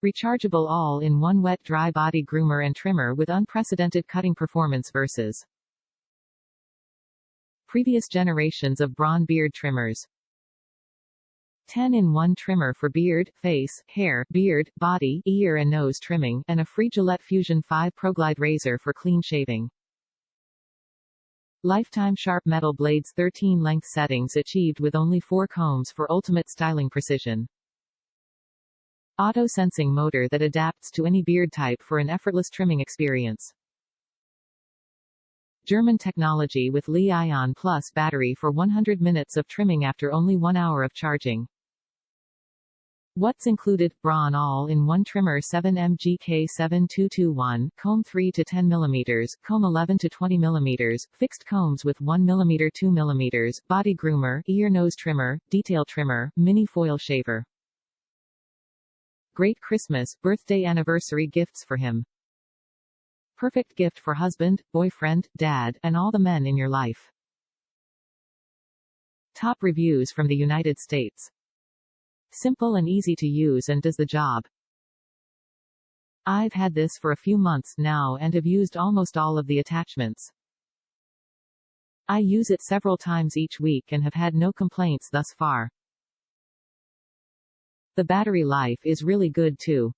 Rechargeable all-in-one wet-dry body groomer and trimmer with unprecedented cutting performance versus previous generations of Braun beard trimmers. 10-in-1 trimmer for beard, face, hair, beard, body, ear and nose trimming, and a free Gillette Fusion5 ProGlide razor for clean shaving. Lifetime sharp metal blades, 13 length settings achieved with only 4 combs for ultimate styling precision. AutoSensing motor that adapts to any beard type for an effortless trimming experience. German technology with Li-ion Plus battery for 100 minutes of trimming after only 1 hour of charging. What's included? Braun all-in-one trimmer 7 MGK7221, comb 3 to 10 mm, comb 11 to 20 mm, fixed combs with 1 mm 2 mm, body groomer, ear nose trimmer, detail trimmer, mini foil shaver. Great Christmas, birthday anniversary gifts for him. Perfect gift for husband, boyfriend, dad, and all the men in your life. Top reviews from the United States. Simple and easy to use and does the job. I've had this for a few months now and have used almost all of the attachments. I use it several times each week and have had no complaints thus far. The battery life is really good too.